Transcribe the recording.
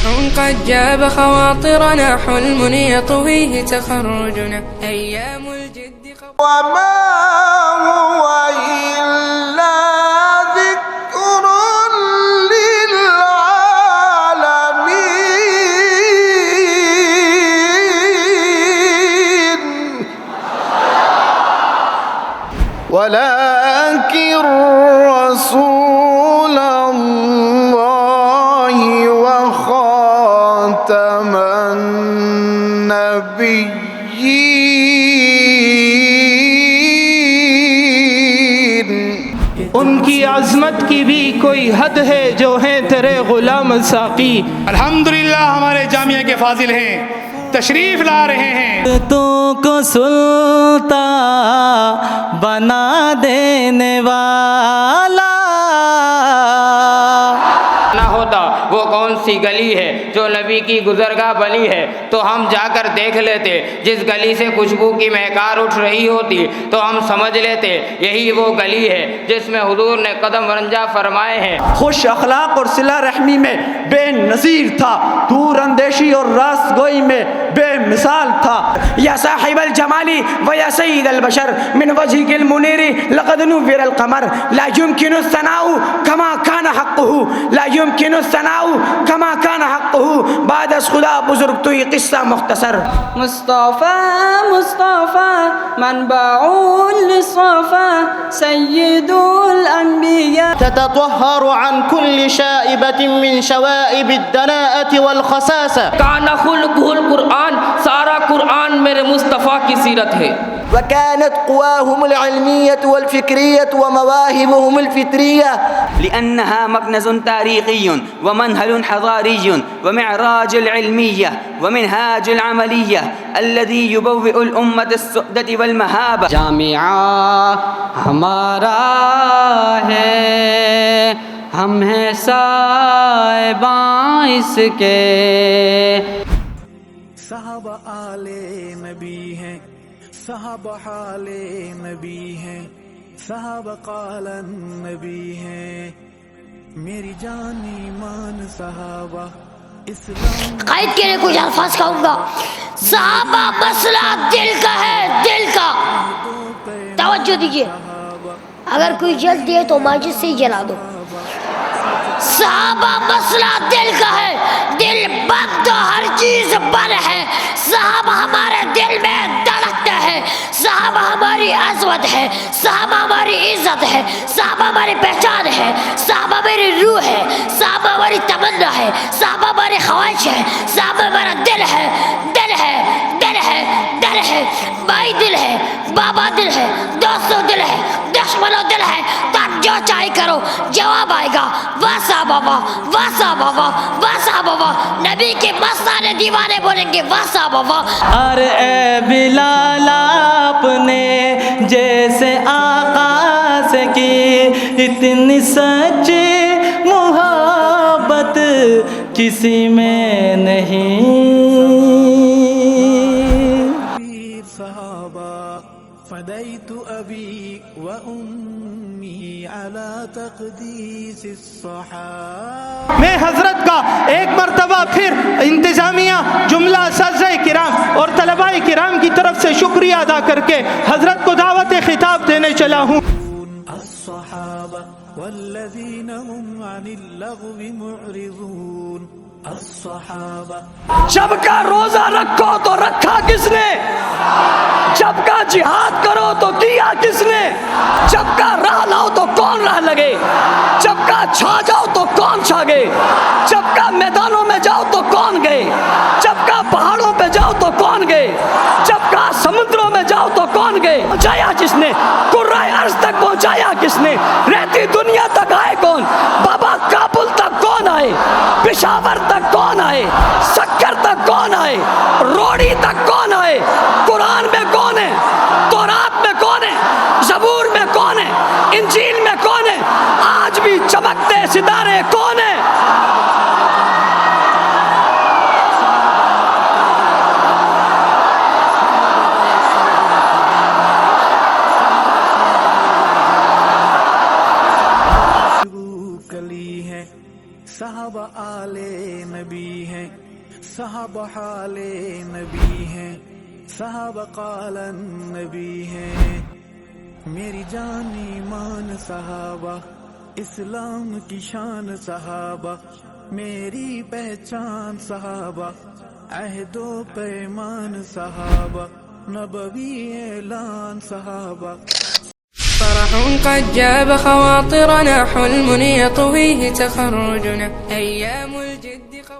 قد جاب خواطرنا حلم يطويه تخرجنا أيام الجد وما هو إلا ذكر للعالمين ولكن رسول الله وخاتم النبيين ان کی عظمت کی بھی کوئی حد ہے جو ہیں تیرے غلام ساقی. الحمدللہ ہمارے جامعہ کے فاضل ہیں، تشریف لا رہے ہیں. تو کو سلطان بنا دینے والا نہ ہوتا وہ کون سی گلی ہے جو نبی کی گزرگاہ بنی ہے تو ہم جا کر دیکھ لیتے. جس گلی سے خوشبو کی مہکار اٹھ رہی ہوتی تو ہم سمجھ لیتے یہی وہ گلی ہے جس میں حضور نے قدم رنجہ فرمائے ہیں. خوش اخلاق اور صلہ رحمی میں بے نظیر تھا، دور اندیشی اور راست گوئی میں بے مثال تھا. یا صاحب الجمال و یا سید البشر من وجهك المنیر لقد نور القمر لا يمكن الثناء كما كان حقه لا يمكن الثناء كما كان حقه بعد از خدا بزرگ تو یہ قصہ مختصر. مصطفى مصطفى منبع للصفا سيد الأنبياء تتطهر عن كل شائبة من شوائب الدناءة والخساسة. کان خلقہ القرآن، سارا قرآن میرے مصطفیٰ کی سیرت ہے. وكانت قواهم العلمية والفكرية ومواهبهم الفطرية لأنها مكنز تاريخي ومنهل حضاري ومعراج العلمية ومنهاج العملية الذي يبوئ الأمة السؤدة والمهابة. جامعہ ہمارا ہے، ہم ہیں صاحبان اس کے. صحابہ آل نبی ہیں، صحابہ حال نبی ہیں، صحابہ قال نبی ہیں، میری جان ایمان صحابہ اسلام. قائد کے لیے کچھ الفاظ کہوں گا. صحابہ مسئلہ دل کا ہے، دل کا. توجہ دیجیے، اگر کوئی جل دے تو ماجد سے ہی جلا دو. صحابہ مسئلہ دل کا ہے، دل بند تو ہر چیز بند ہے. صحابہ ہمارے دل میں دھڑکتے ہیں، صحابہ ہماری عظمت ہے، صحابہ ہماری عزت ہے، صحابہ ہماری پہچان ہے، صحابہ میری روح ہے، صحابہ ہماری تمنا ہے، صحابہ ہماری خواہش ہے، صحابہ ہمارا دل ہے. دل ہے، دل ہے، دل ہے، بھائی دل ہے، بابا دل ہے، دوستوں دل ہے، دشمنوں دل ہے. تب جو چاہے کرو جواب آئے گا. واسا بابا، واسا بابا، واسا بابا. نبی کے مستانے دیوانے بولیں گے واسا بابا. ارے اے بلال آپ نے جیسے آقا سے کی اتنی سچی محبت کسی میں نہیں. صحابہ فدیت ابی و امی علی تقدیس الصحابہ. میں حضرت کا ایک مرتبہ پھر انتظامیہ، جملہ اساتذہ کرام اور طلباء کرام کی طرف سے شکریہ ادا کر کے حضرت کو دعوت خطاب دینے چلا ہوں. الصحابہ والذین هم عن اللغو معرضون. الصحابہ. جب کا روزہ رکھو تو رکھا کس نے؟ جب کا جہاد کرو تو کیا کس نے؟ جب کا راہ لاؤ تو کون راہ لگے؟ جب کا چھا جاؤ تو کون چھا گئے؟ جب کا میدانوں میں جاؤ تو کون گئے؟ جب کا پہاڑوں پہ جاؤ تو کون گئے؟ جب کا سمندروں میں جاؤ تو کون گئے؟ پہنچایا کس نے؟ قرائے عرض تک پہنچایا کس نے؟ رہتی دنیا تک آئے کون؟ بابا کابل تک کون آئے؟ پشاور تک کون آئے؟ سکر تک کون آئے؟ روڑی تک کون آئے؟ قرآن میں کون ہے؟ تورات میں کون ہے؟ زبور میں کون ہے؟ انجیل میں کون ہے؟ آج بھی چمکتے ستارے کون ہیں؟ صحابہ آل نبی ہیں، صحابہ حال نبی ہیں، صحابہ قال نبی ہیں. میری جان ایمان صحابہ، اسلام کی شان صحابہ، میری پہچان صحابہ، عہد و پیمان صحابہ، نبوی اعلان صحابہ. فرح قد جاب خواطرنا، حلم يطويه تخرجنا، أيام الجد